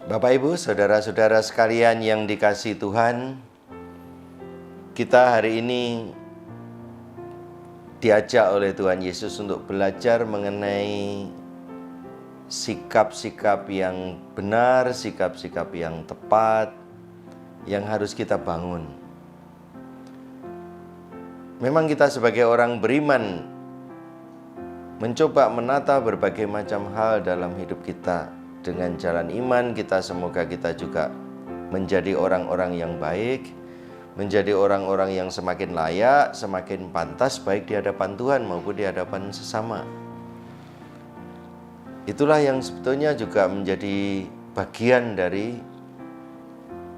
Bapak Ibu, saudara-saudara sekalian yang dikasihi Tuhan, kita hari ini diajak oleh Tuhan Yesus untuk belajar mengenai sikap-sikap yang benar, sikap-sikap yang tepat, yang harus kita bangun. Memang kita sebagai orang beriman mencoba menata berbagai macam hal dalam hidup kita. Dengan jalan iman semoga kita juga menjadi orang-orang yang baik, menjadi orang-orang yang semakin layak, semakin pantas baik di hadapan Tuhan maupun di hadapan sesama. Itulah yang sebetulnya juga menjadi bagian dari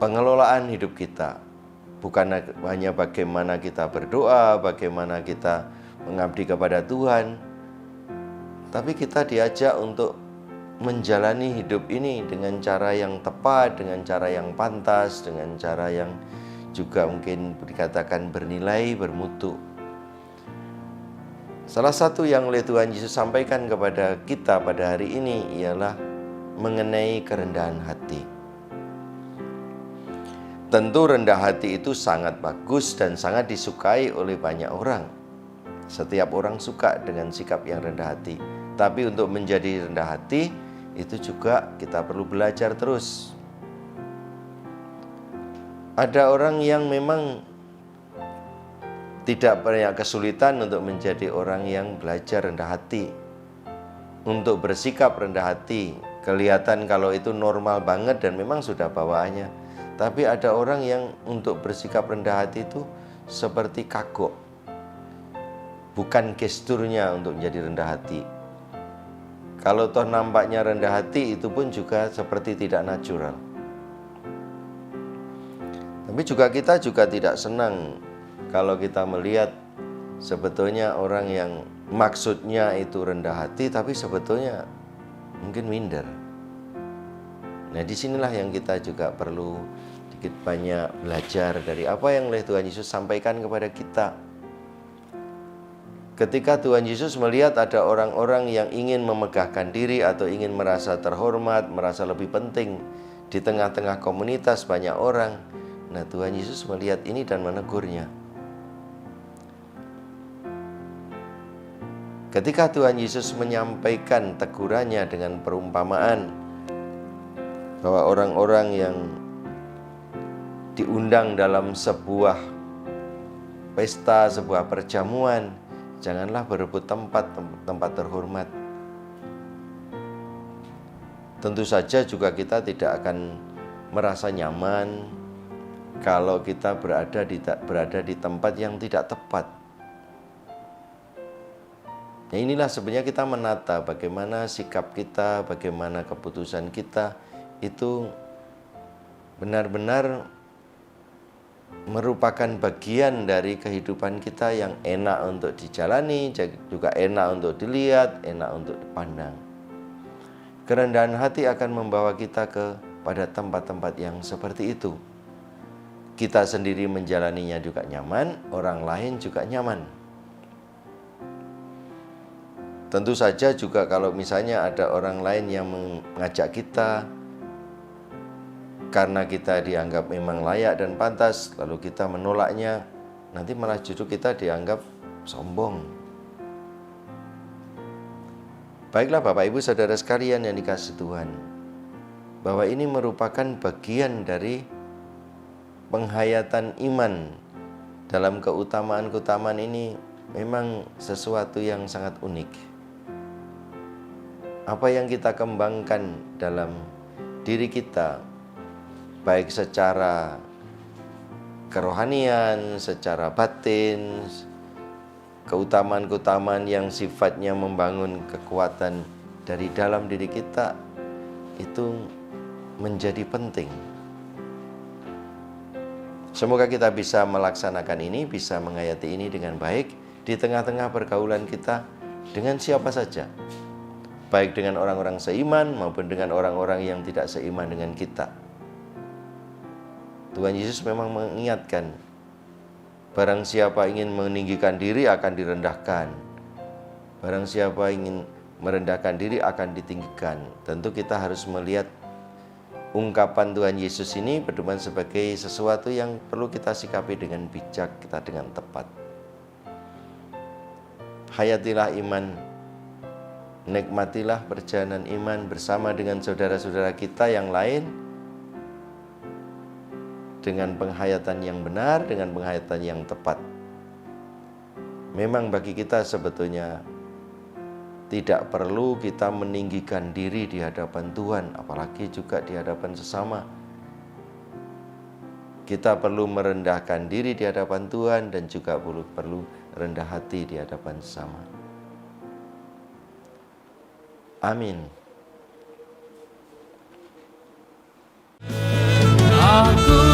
pengelolaan hidup kita. Bukan hanya bagaimana kita berdoa, bagaimana kita mengabdi kepada Tuhan, tapi kita diajak untuk menjalani hidup ini dengan cara yang tepat, dengan cara yang pantas, dengan cara yang juga mungkin dikatakan bernilai, bermutu. Salah satu yang oleh Tuhan Yesus sampaikan kepada kita pada hari ini ialah mengenai kerendahan hati. Tentu rendah hati itu sangat bagus dan sangat disukai oleh banyak orang. Setiap orang suka dengan sikap yang rendah hati. Tapi untuk menjadi rendah hati, itu juga kita perlu belajar terus. Ada orang yang memang tidak banyak kesulitan untuk menjadi orang yang belajar rendah hati, untuk bersikap rendah hati. Kelihatan kalau itu normal banget dan memang sudah bawaannya. Tapi ada orang yang untuk bersikap rendah hati itu seperti kagok, bukan gesturnya untuk menjadi rendah hati. Kalau toh nampaknya rendah hati, itu pun juga seperti tidak natural. Tapi kita juga tidak senang kalau kita melihat sebetulnya orang yang maksudnya itu rendah hati, tapi sebetulnya mungkin minder. Nah, disinilah yang kita juga perlu sedikit banyak belajar dari apa yang oleh Tuhan Yesus sampaikan kepada kita. Ketika Tuhan Yesus melihat ada orang-orang yang ingin memegahkan diri atau ingin merasa terhormat, merasa lebih penting di tengah-tengah komunitas banyak orang. Nah, Tuhan Yesus melihat ini dan menegurnya. Ketika Tuhan Yesus menyampaikan tegurannya dengan perumpamaan bahwa orang-orang yang diundang dalam sebuah pesta, sebuah perjamuan, janganlah berebut tempat terhormat. Tentu saja juga kita tidak akan merasa nyaman kalau kita berada di tempat yang tidak tepat. Nah, inilah sebenarnya kita menata bagaimana sikap kita, bagaimana keputusan kita itu benar-benar merupakan bagian dari kehidupan kita yang enak untuk dijalani, juga enak untuk dilihat, enak untuk dipandang. Kerendahan hati akan membawa kita pada tempat-tempat yang seperti itu. Kita sendiri menjalaninya juga nyaman, orang lain juga nyaman. Tentu saja juga kalau misalnya ada orang lain yang mengajak kita karena kita dianggap memang layak dan pantas, lalu kita menolaknya, nanti malah justru kita dianggap sombong. Baiklah Bapak Ibu saudara sekalian yang dikasihi Tuhan, bahwa ini merupakan bagian dari penghayatan iman. Dalam keutamaan-keutamaan ini memang sesuatu yang sangat unik. Apa yang kita kembangkan dalam diri kita, baik secara kerohanian, secara batin, keutamaan-keutamaan yang sifatnya membangun kekuatan dari dalam diri kita, itu menjadi penting. Semoga kita bisa melaksanakan ini, bisa menghayati ini dengan baik di tengah-tengah pergaulan kita dengan siapa saja, baik dengan orang-orang seiman maupun dengan orang-orang yang tidak seiman dengan kita. Tuhan Yesus memang mengingatkan, barang siapa ingin meninggikan diri akan direndahkan, barang siapa ingin merendahkan diri akan ditinggikan. Tentu kita harus melihat ungkapan Tuhan Yesus ini berdepan sebagai sesuatu yang perlu kita sikapi dengan bijak, kita dengan tepat. Hayatilah iman, nikmatilah perjalanan iman bersama dengan saudara-saudara kita yang lain dengan penghayatan yang benar, dengan penghayatan yang tepat. Memang bagi kita sebetulnya tidak perlu kita meninggikan diri di hadapan Tuhan, apalagi juga di hadapan sesama. Kita perlu merendahkan diri di hadapan Tuhan dan juga perlu rendah hati di hadapan sesama. Amin. Aku